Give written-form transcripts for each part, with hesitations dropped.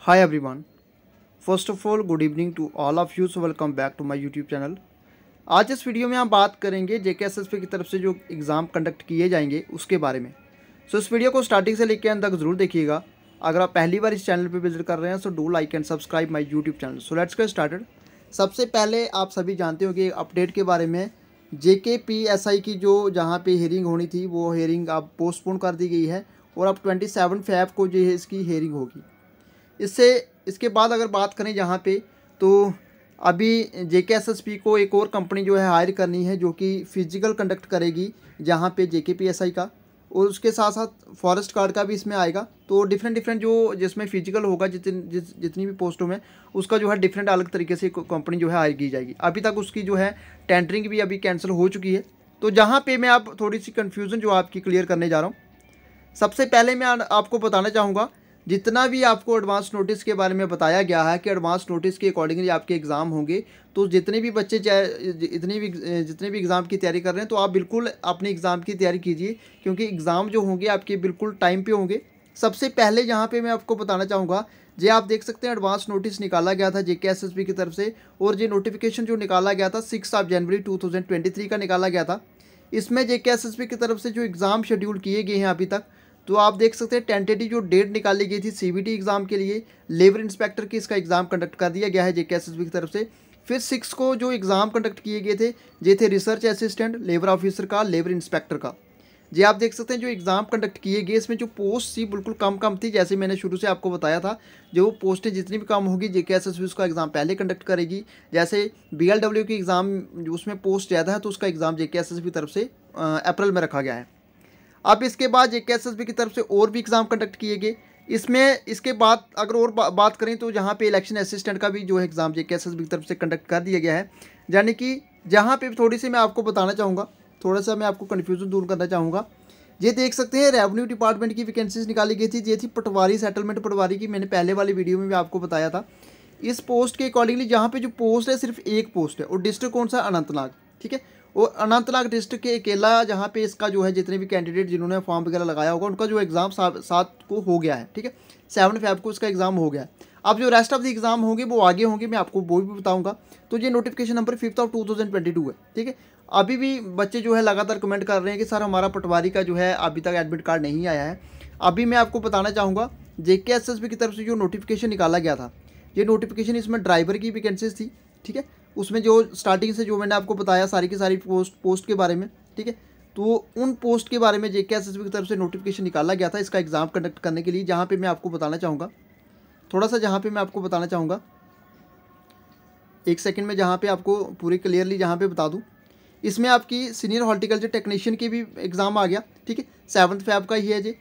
Hi everyone. First of all, good evening to all of you. So welcome back to my YouTube channel. आज इस video में हम बात करेंगे JKSSP की तरफ से जो एग्ज़ाम कंडक्ट किए जाएंगे उसके बारे में। इस वीडियो को स्टार्टिंग से लेकर अंत तक ज़रूर देखिएगा। अगर आप पहली बार इस चैनल पर विजिट कर रहे हैं तो do like and subscribe my YouTube channel. So let's get started. सबसे पहले आप सभी जानते हो कि अपडेट के बारे में JKPSI की जो जहाँ पे हेयरिंग होनी थी वो हेयरिंग अब पोस्टपोन कर दी गई है और अब 27 फ़रवरी को जो है इसकी हेयरिंग होगी। इसके बाद अगर बात करें जहाँ पे तो अभी JKSSP को एक और कंपनी जो है हायर करनी है जो कि फिजिकल कंडक्ट करेगी जहाँ पे JKPSI का, और उसके साथ साथ फॉरेस्ट गार्ड का भी इसमें आएगा। तो डिफरेंट जो जिसमें फिजिकल होगा जितनी भी पोस्टों में उसका जो है डिफरेंट अलग तरीके से कंपनी जो है हायर की जाएगी। अभी तक उसकी जो है टेंडरिंग भी अभी कैंसिल हो चुकी है। तो जहाँ पे मैं आप थोड़ी सी कन्फ्यूज़न जो आपकी क्लियर करने जा रहा हूँ। सबसे पहले मैं आपको बताना चाहूँगा जितना भी आपको एडवांस नोटिस के बारे में बताया गया है कि एडवांस नोटिस के अकॉर्डिंगली आपके एग्ज़ाम होंगे, तो जितने भी बच्चे जितने भी एग्ज़ाम की तैयारी कर रहे हैं तो आप बिल्कुल अपने एग्ज़ाम की तैयारी कीजिए, क्योंकि एग्ज़ाम जो होंगे आपके बिल्कुल टाइम पे होंगे। सबसे पहले यहाँ पे मैं आपको बताना चाहूँगा, ये आप देख सकते हैं एडवांस नोटिस निकाला गया था JKSSP की तरफ से, और ये नोटिफिकेशन जो निकाला गया था 6 जनवरी 2023 का निकाला गया था। इसमें JKSSP की तरफ से जो एग्ज़ाम शेड्यूल किए गए हैं अभी तक, तो आप देख सकते हैं टेंटेटिव जो डेट निकाली गई थी CBT एग्ज़ाम के लिए, लेबर इंस्पेक्टर की इसका एग्ज़ाम कंडक्ट कर दिया गया है JKSSP की तरफ से। फिर 6 को जो एग्ज़ाम कंडक्ट किए गए थे ये थे रिसर्च असिस्टेंट, लेबर ऑफिसर का, लेबर इंस्पेक्टर का। जी आप देख सकते हैं जो एग्ज़ाम कंडक्ट किए गए इसमें जो पोस्ट थी बिल्कुल कम थी। जैसे मैंने शुरू से आपको बताया था जो पोस्टें जितनी भी कम होगी JKSSP उसका एग्ज़ाम पहले कंडक्ट करेगी। जैसे BLW की एग्ज़ाम उसमें पोस्ट ज़्यादा है तो उसका एग्ज़ाम JKSSP की तरफ से अप्रैल में रखा गया है। अब इसके बाद JKSSP की तरफ से और भी एग्ज़ाम कंडक्ट किए गए। इसके बाद अगर और बात करें तो जहाँ पे इलेक्शन असिस्टेंट का भी जो है एग्ज़ाम JKSSP की तरफ से कंडक्ट कर दिया गया है। यानी कि जहाँ पे थोड़ी सी मैं आपको बताना चाहूँगा, थोड़ा सा मैं आपको कन्फ्यूज़न दूर करना चाहूँगा। ये देख सकते हैं रेवेन्यू डिपार्टमेंट की वैकेंसीज निकाली गई थी। ये थी पटवारी, सेटलमेंट पटवारी की। मैंने पहले वाली वीडियो में भी आपको बताया था। इस पोस्ट के अकॉर्डिंगली जहाँ पे जो पोस्ट है सिर्फ एक पोस्ट है, और डिस्ट्रिक्ट कौन सा, अनंतनाग। ठीक है, और अनंतनाग डिस्ट्रिक्ट के अकेला जहाँ पे इसका जो है जितने भी कैंडिडेट जिन्होंने फॉर्म वगैरह लगाया होगा उनका जो एग्ज़ाम 7 को हो गया है। ठीक है, 7 फ़रवरी को इसका एग्ज़ाम हो गया है। अब जो रेस्ट ऑफ द एग्ज़ाम होंगे वो आगे होंगे, मैं आपको वो भी बताऊंगा। तो ये नोटिफिकेशन नंबर 5 2022 है। ठीक है, अभी भी बच्चे जो है लगातार कमेंट कर रहे हैं कि सर हमारा पटवारी का जो है अभी तक एडमिट कार्ड नहीं आया है। अभी मैं आपको बताना चाहूँगा JKSSP की तरफ से जो नोटिफिकेशन निकाला गया था, ये नोटिफिकेशन इसमें ड्राइवर की वैकेंसीज थी। ठीक है, उसमें जो स्टार्टिंग से जो मैंने आपको बताया सारी की सारी पोस्ट के बारे में। ठीक है, तो उन पोस्ट के बारे में JKSSP की तरफ से नोटिफिकेशन निकाला गया था इसका एग्ज़ाम कंडक्ट करने के लिए। जहाँ पे मैं आपको बताना चाहूँगा थोड़ा सा, जहाँ पे मैं आपको बताना चाहूँगा एक सेकंड में, जहाँ पे आपको पूरी क्लियरली जहाँ पे बता दूँ, इसमें आपकी सीनियर हॉर्टिकल्चर टेक्नीशियन की भी एग्ज़ाम आ गया। ठीक है, 7 फ़रवरी का ही है जी।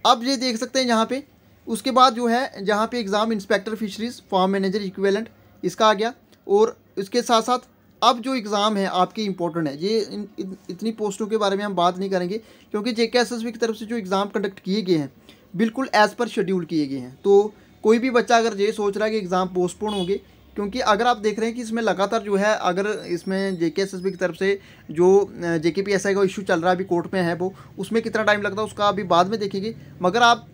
अब ये देख सकते हैं यहाँ पे उसके बाद जो है जहाँ पे exam inspector fisheries, farm manager equivalent इसका आ गया। और इसके साथ साथ अब जो एग्ज़ाम है आपकी इंपॉर्टेंट है, ये इतनी पोस्टों के बारे में हम बात नहीं करेंगे क्योंकि JKSSP की तरफ से जो एग्ज़ाम कंडक्ट किए गए हैं बिल्कुल एज़ पर शेड्यूल किए गए हैं। तो कोई भी बच्चा अगर ये सोच रहा है कि एग्ज़ाम पोस्टपोन होंगे, क्योंकि अगर आप देख रहे हैं कि इसमें लगातार जो है अगर इसमें JKSSP की तरफ से जो JKPSI का इशू चल रहा है अभी कोर्ट में है, वो उसमें कितना टाइम लगता है उसका अभी बाद में देखेंगे। मगर आप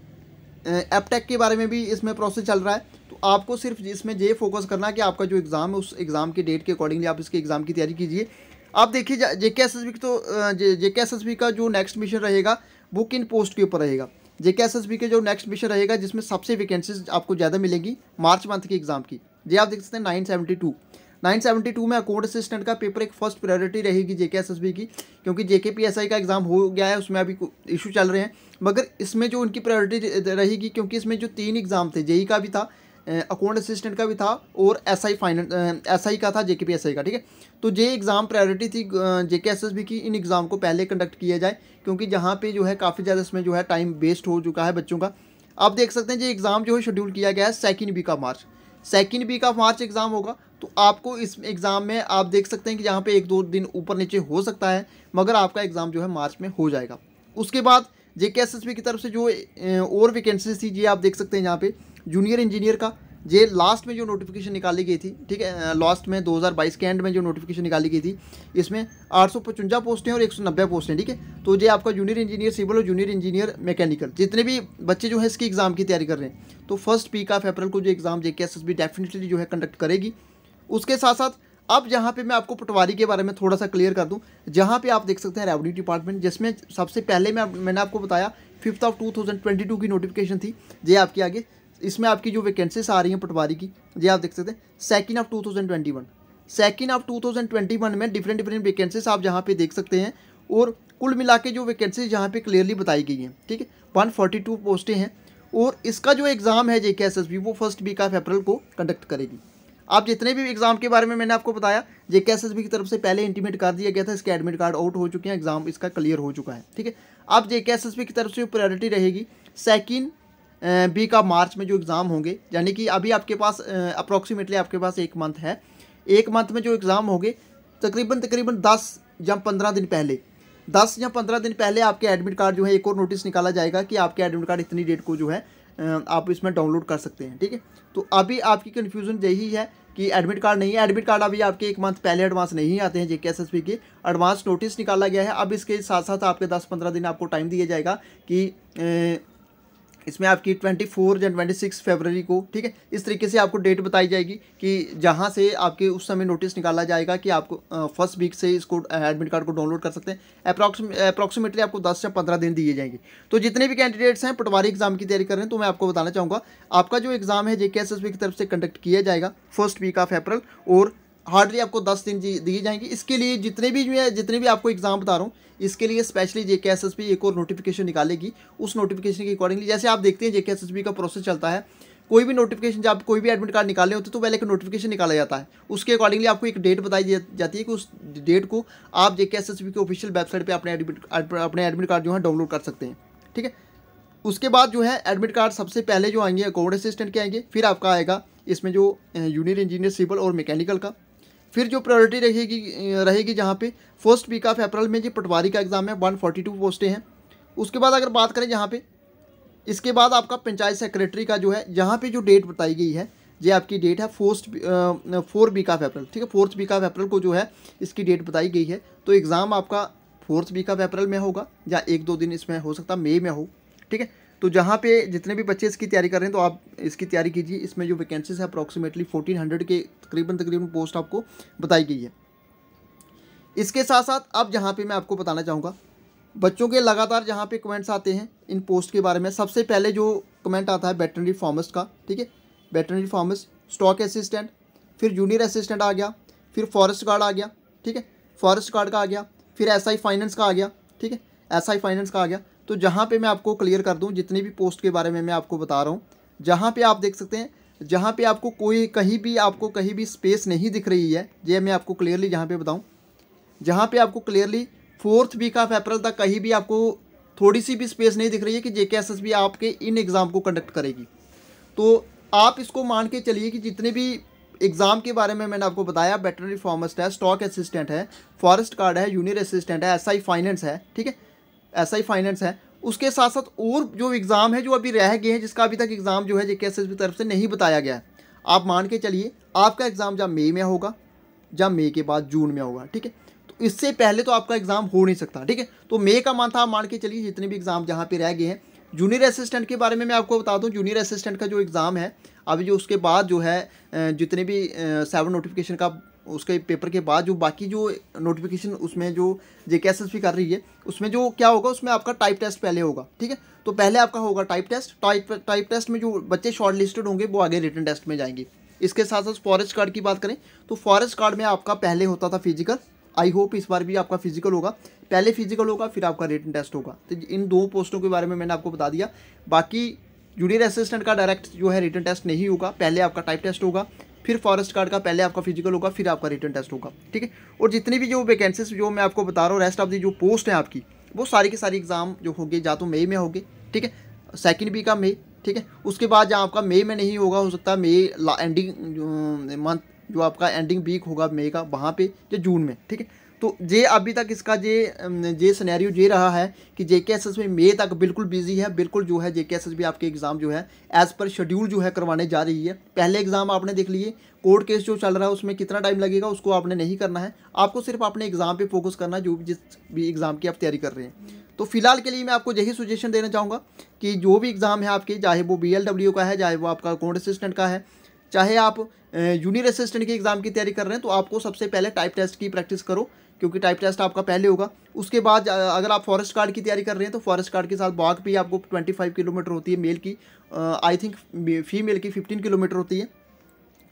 एपटेक के बारे में भी इसमें प्रोसेस चल रहा है, तो आपको सिर्फ इसमें ये फोकस करना है कि आपका जो एग्ज़ाम है उस एग्ज़ाम की डेट के अकॉर्डिंगली आप इसके एग्ज़ाम की तैयारी कीजिए। आप देखिए JKSSP की तो JKSSP का जो नेक्स्ट मिशन रहेगा वो किन पोस्ट के ऊपर रहेगा। JKSSP के जो नेक्स्ट मिशन रहेगा जिसमें सबसे वैकेंसीज आपको ज़्यादा मिलेंगी मार्च मंथ के एग्ज़ाम की, ये आप देख सकते हैं 972 में अकाउंट असिस्टेंट का पेपर एक फर्स्ट प्रायोरिटी रहेगी JKSSP की, क्योंकि JKPSI का एग्ज़ाम हो गया है, उसमें अभी इशू चल रहे हैं। मगर इसमें जो उनकी प्रायोरिटी रहेगी, क्योंकि इसमें जो 3 एग्ज़ाम थे, JEE का भी था, अकाउंट असिस्टेंट का भी था, और SI का था JKPSI का। ठीक है, तो ये एग्ज़ाम प्रायोरिटी थी JKSSP की, इन एग्ज़ाम को पहले कंडक्ट किया जाए, क्योंकि जहाँ पे जो है काफ़ी ज़्यादा इसमें जो है टाइम वेस्ट हो चुका है बच्चों का। आप देख सकते हैं ये एग्ज़ाम जो है शेड्यूल किया गया है 2 वीक ऑफ मार्च एग्ज़ाम होगा। तो आपको इस एग्ज़ाम में आप देख सकते हैं कि यहाँ पे 1-2 दिन ऊपर नीचे हो सकता है, मगर आपका एग्ज़ाम जो है मार्च में हो जाएगा। उसके बाद JKSSP की तरफ से जो और वैकेंसीज थी, ये आप देख सकते हैं यहाँ पे जूनियर इंजीनियर का, ये लास्ट में जो नोटिफिकेशन निकाली गई थी, ठीक है, लास्ट में 2022 के एंड में जो नोटिफिकेशन निकाली गई थी, इसमें 855 पोस्टें और 190 पोस्टें, ठीक है। तो ये आपका जूनियर इंजीनियर सिविल और जूनियर इंजीनियर मैकेनिकल जितने भी बच्चे जो है इसकी एग्ज़ाम की तैयारी कर रहे हैं, तो फर्स्ट वीक ऑफ अप्रैल को जो एग्ज़ाम JKSSB डेफिनेटली जो है कंडक्ट करेगी। उसके साथ साथ अब जहाँ पे मैं आपको पटवारी के बारे में थोड़ा सा क्लियर कर दूँ, जहाँ पे आप देख सकते हैं रेवेन्यू डिपार्टमेंट, जिसमें सबसे पहले मैंने आपको बताया 5 of 2022 की नोटिफिकेशन थी। ये आपकी आगे इसमें आपकी जो वैकेंसीज आ रही हैं पटवारी की, ये आप देख सकते हैं 2 of 2021 में डिफरेंट वैकेंसीज आप जहाँ पे देख सकते हैं, और कुल मिला के जो वैकेंसीज यहाँ पे क्लियरली बताई गई हैं, ठीक है, 142 पोस्टें हैं। और इसका जो एग्ज़ाम है JKSSB वो फर्स्ट वीक ऑफ अप्रैल को कंडक्ट करेगी। आप जितने भी एग्ज़ाम के बारे में मैंने आपको बताया, JKSSB की तरफ से पहले इंटीमेट कर दिया गया था, इसके एडमिट कार्ड आउट हो चुके हैं, एग्ज़ाम इसका क्लियर हो चुका है, ठीक है। अब JKSSB की तरफ से प्रायोरिटी रहेगी 2 वीक ऑफ मार्च में जो एग्ज़ाम होंगे, यानी कि अभी आपके पास अप्रॉक्सीमेटली आपके पास 1 मंथ है। 1 मंथ में जो एग्ज़ाम होंगे तकरीबन 10 या 15 दिन पहले, 10 या 15 दिन पहले आपके एडमिट कार्ड जो है, एक और नोटिस निकाला जाएगा कि आपके एडमिट कार्ड इतनी डेट को जो है आप इसमें डाउनलोड कर सकते हैं, ठीक है। तो अभी आपकी कन्फ्यूज़न यही है कि एडमिट कार्ड नहीं है। एडमिट कार्ड अभी आपके 1 मंथ पहले एडवांस नहीं आते हैं, JKSSB के एडवांस नोटिस निकाला गया है। अब इसके साथ साथ आपके 10-15 दिन आपको टाइम दिया जाएगा कि इसमें आपकी 24 या 26 फरवरी को, ठीक है, इस तरीके से आपको डेट बताई जाएगी कि जहां से आपके उस समय नोटिस निकाला जाएगा कि आपको फर्स्ट वीक से इसको एडमिट कार्ड को डाउनलोड कर सकते हैं। अप्रॉक्सीमेटली आपको 10 या 15 दिन दिए जाएंगे। तो जितने भी कैंडिडेट्स हैं पटवारी एग्जाम की तैयारी कर रहे हैं, तो मैं आपको बताना चाहूँगा आपका जो एग्ज़ाम है JKSSB की तरफ से कंडक्ट किया जाएगा फर्स्ट वीक ऑफ अप्रैल, और हार्डली आपको 10 दिन दिए जाएंगे। इसके लिए जितने भी आपको एग्ज़ाम बता रहा हूँ, इसके लिए स्पेशली JKSSB एक और नोटिफिकेशन निकालेगी। उस नोटिफिकेशन के अकॉर्डिंगली, जैसे आप देखते हैं JKSSB का प्रोसेस चलता है, कोई भी नोटिफिकेशन जब कोई भी एडमिट कार्ड निकालने होते हैं तो पहले एक नोटिफिकेशन निकाला जाता है, उसके अकॉर्डिंगली आपको एक डेट बताई जाती है कि उस डेट को आप JKSSB के ऑफिशियल वेबसाइट पर अपने एडमिट कार्ड जो है डाउनलोड कर सकते हैं, ठीक है। उसके बाद जो है एडमिट कार्ड सबसे पहले जो आएंगे अकाउंट असिस्टेंट के आएंगे, फिर आपका आएगा इसमें जो जूनियर इंजीनियर सिविल और मैकेनिकल का, फिर जो प्रायोरिटी रहेगी जहाँ पे फर्स्ट वीक ऑफ अप्रैल में जी पटवारी का एग्ज़ाम है, 142 पोस्टें हैं। उसके बाद अगर बात करें जहाँ पे, इसके बाद आपका पंचायत सेक्रेटरी का जो है, यहाँ पे जो डेट बताई गई है, ये आपकी डेट है 4 वीक ऑफ अप्रैल, ठीक है, 4th वीक ऑफ अप्रैल को जो है इसकी डेट बताई गई है। तो एग्ज़ाम आपका 4th वीक ऑफ अप्रैल में होगा, या 1-2 दिन इसमें हो सकता है मई में हो, ठीक है। तो जहाँ पे जितने भी बच्चे इसकी तैयारी कर रहे हैं तो आप इसकी तैयारी कीजिए। इसमें जो वैकेंसीज है अप्रॉक्सीमेटली 1400 के तकरीबन पोस्ट आपको बताई गई है। इसके साथ साथ अब जहाँ पे मैं आपको बताना चाहूँगा, बच्चों के लगातार जहाँ पे कमेंट्स आते हैं इन पोस्ट के बारे में, सबसे पहले जो कमेंट आता है वेटरनरी फार्मिस्ट का, ठीक है, वेटरनरी फार्मिस्ट, स्टॉक असिस्टेंट, फिर जूनियर असिस्टेंट आ गया, फिर फॉरेस्ट गार्ड आ गया, ठीक है, फॉरेस्ट गार्ड का आ गया, फिर SI फाइनेंस का आ गया, ठीक है, SI फाइनेंस का आ गया। तो जहाँ पे मैं आपको क्लियर कर दूँ जितनी भी पोस्ट के बारे में मैं आपको बता रहा हूँ, जहाँ पे आप देख सकते हैं, जहाँ पे आपको कहीं भी स्पेस नहीं दिख रही है, ये मैं आपको क्लियरली जहाँ पे बताऊँ, जहाँ पे आपको clearly 4th week of April तक कहीं भी आपको थोड़ी सी भी स्पेस नहीं दिख रही है कि JKSSB आपके इन एग्ज़ाम को कंडक्ट करेगी। तो आप इसको मान के चलिए कि जितने भी एग्ज़ाम के बारे में मैंने आपको बताया, वेटरनरी फार्मिस्ट है, स्टॉक असिस्टेंट है, फॉरेस्ट गार्ड है, जूनियर असिस्टेंट है, SI फाइनेंस है, ठीक है, SI फाइनेंस है। उसके साथ साथ और जो एग्ज़ाम है जो अभी रह गए हैं, जिसका अभी तक एग्ज़ाम जो है JKSSB की तरफ से नहीं बताया गया है, आप मान के चलिए आपका एग्ज़ाम जब मई में होगा, जब मई के बाद जून में होगा, ठीक है। तो इससे पहले तो आपका एग्ज़ाम हो नहीं सकता, ठीक है। तो मई का मंथ आप मान के चलिए जितने भी एग्ज़ाम जहाँ पे रह गए हैं। जूनियर असिस्टेंट के बारे में मैं आपको बता दूं, जूनियर असिस्टेंट का जो एग्ज़ाम है अभी, जो उसके बाद जो है जितने भी 7 नोटिफिकेशन का उसके पेपर के बाद जो बाकी जो नोटिफिकेशन उसमें जो JKSSB कर रही है, उसमें जो क्या होगा, उसमें आपका टाइप टेस्ट पहले होगा, ठीक है। तो पहले आपका होगा टाइप टेस्ट में जो बच्चे शॉर्ट लिस्टेड होंगे वो आगे रिटन टेस्ट में जाएंगे। इसके साथ साथ फॉरेस्ट गार्ड की बात करें तो फॉरेस्ट गार्ड में आपका पहले होता था फिजिकल, आई होप इस बार भी आपका फिजिकल होगा, पहले फिजिकल होगा फिर आपका रिटन टेस्ट होगा। तो इन 2 पोस्टों के बारे में मैंने आपको बता दिया। बाकी जूनियर असिस्टेंट का डायरेक्ट जो है रिटन टेस्ट नहीं होगा, पहले आपका टाइप टेस्ट होगा, फिर फॉरेस्ट गार्ड का पहले आपका फिजिकल होगा, फिर आपका रिटन टेस्ट होगा, ठीक है। और जितनी भी जो वैकेंसीज जो मैं आपको बता रहा हूँ, रेस्ट ऑफ दी जो पोस्ट है आपकी, वो सारी की सारी एग्जाम जो होंगे या तो मई में होंगे, ठीक है, 2nd वीक का मई, ठीक है। उसके बाद जहाँ आपका मई में नहीं होगा, हो सकता है मई एंडिंग मंथ जो आपका एंडिंग वीक होगा मई का, वहाँ पे या जून में, ठीक है। तो ये अभी तक इसका जे सिनेरियो ये रहा है कि जेकेएसएसबी मई तक बिल्कुल बिजी है, बिल्कुल जो है जेकेएसएसबी आपके एग्ज़ाम जो है एज़ पर शेड्यूल जो है करवाने जा रही है। पहले एग्ज़ाम आपने देख लिए, कोर्ट केस जो चल रहा है उसमें कितना टाइम लगेगा उसको आपने नहीं करना है, आपको सिर्फ अपने एग्ज़ाम पे फोकस करना है, जो भी जिस भी एग्ज़ाम की आप तैयारी कर रहे हैं। तो फिलहाल के लिए मैं आपको यही सजेशन देना चाहूँगा कि जो भी एग्ज़ाम है आपके, चाहे वो BLW का है, चाहे वो आपका अकाउंट असिस्टेंट का है, चाहे आप जूनियर असिस्टेंट के एग्ज़ाम की तैयारी कर रहे हैं, तो आपको सबसे पहले टाइप टेस्ट की प्रैक्टिस करो, क्योंकि टाइप टेस्ट आपका पहले होगा। उसके बाद अगर आप फॉरेस्ट गार्ड की तैयारी कर रहे हैं तो फॉरेस्ट गार्ड के साथ वॉक भी आपको 25 किलोमीटर होती है, मेल की आई थिंक फीमेल की 15 किलोमीटर होती है,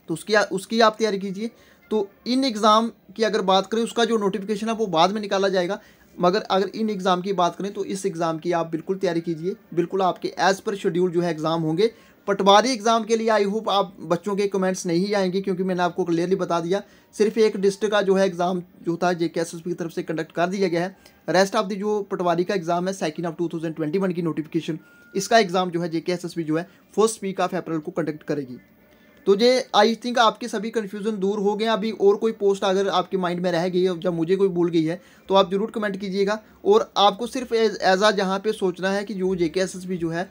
तो उसकी आप तैयारी कीजिए। तो इन एग्ज़ाम की अगर बात करें, उसका जो नोटिफिकेशन है वो बाद में निकाला जाएगा, मगर अगर इन एग्ज़ाम की बात करें तो इस एग्ज़ाम की आप बिल्कुल तैयारी कीजिए, बिल्कुल आपके एज़ पर शेड्यूल जो है एग्ज़ाम होंगे। पटवारी एग्ज़ाम के लिए आई होप आप बच्चों के कमेंट्स नहीं आएंगे, क्योंकि मैंने आपको क्लियरली बता दिया, सिर्फ एक डिस्ट्रिक्ट का जो है एग्ज़ाम जो था जेकेएसएसबी की तरफ से कंडक्ट कर दिया गया है। रेस्ट ऑफ द जो पटवारी का एग्ज़ाम है 2 ऑफ 2021 की नोटिफिकेशन, इसका एग्ज़ाम जो है जेकेएसएसबी जो है 1 वीक ऑफ अप्रैल को कंडक्ट करेगी। तो ये आई थिंक आपके सभी कन्फ्यूज़न दूर हो गए। अभी और कोई पोस्ट अगर आपके माइंड में रह गई है, जब मुझे कोई भूल गई है, तो आप ज़रूर कमेंट कीजिएगा। और आपको सिर्फ एज जहाँ पे सोचना है कि जो जेकेएसएसबी जो है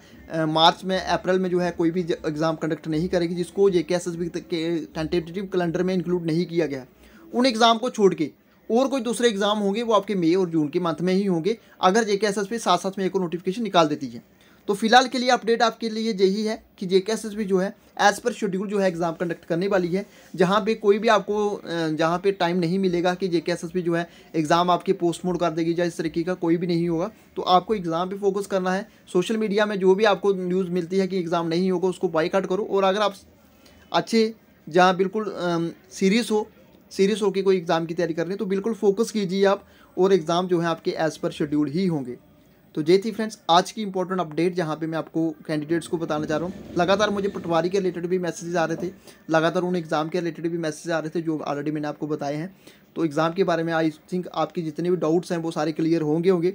मार्च में अप्रैल में जो है कोई भी एग्ज़ाम कंडक्ट नहीं करेगी, जिसको जेकेएसएसबी के टेंटेटिव कैलेंडर में इंक्लूड नहीं किया गया, उन एग्ज़ाम को छोड़ के और कोई दूसरे एग्ज़ाम होंगे वो आपके मई और जून के मंथ में ही होंगे, अगर जेकेएसएसबी साथ साथ में एक और नोटिफिकेशन निकाल देती है। तो फिलहाल के लिए अपडेट आपके लिए यही है कि जेकेएसएसबी जो है एज़ पर शेड्यूल जो है एग्ज़ाम कंडक्ट करने वाली है। जहाँ पे कोई भी आपको जहाँ पे टाइम नहीं मिलेगा कि जेकेएसएसबी जो है एग्ज़ाम आपके पोस्टपोन कर देगी, या इस तरीके का कोई भी नहीं होगा। तो आपको एग्ज़ाम पे फोकस करना है। सोशल मीडिया में जो भी आपको न्यूज़ मिलती है कि एग्ज़ाम नहीं होगा, उसको बायकॉट करो। और अगर आप अच्छे जहाँ बिल्कुल सीरियस होकर कोई एग्ज़ाम की तैयारी कर रहे हैं, तो बिल्कुल फोकस कीजिए आप, और एग्ज़ाम जो है आपके एज़ पर शेड्यूल ही होंगे। तो ये थी फ्रेंड्स आज की इंपॉर्टेंट अपडेट, जहाँ पे मैं आपको कैंडिडेट्स को बताना चाह रहा हूँ। लगातार मुझे पटवारी के रिलेटेड भी मैसेजेस आ रहे थे, लगातार उन एग्ज़ाम के रिलेटेड भी मैसेज आ रहे थे, जो ऑलरेडी मैंने आपको बताए हैं। तो एग्ज़ाम के बारे में आई थिंक आपकी जितने भी डाउट्स हैं वो सारे क्लियर होंगे।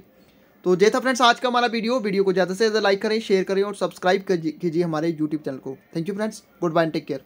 तो ये था फ्रेंड्स आज का हमारा वीडियो को ज़्यादा से ज़्यादा लाइक करें, शेयर करें और सब्सक्राइब कीजिए हमारे यूट्यूब चैनल को। Thank you friends, goodbye and take care.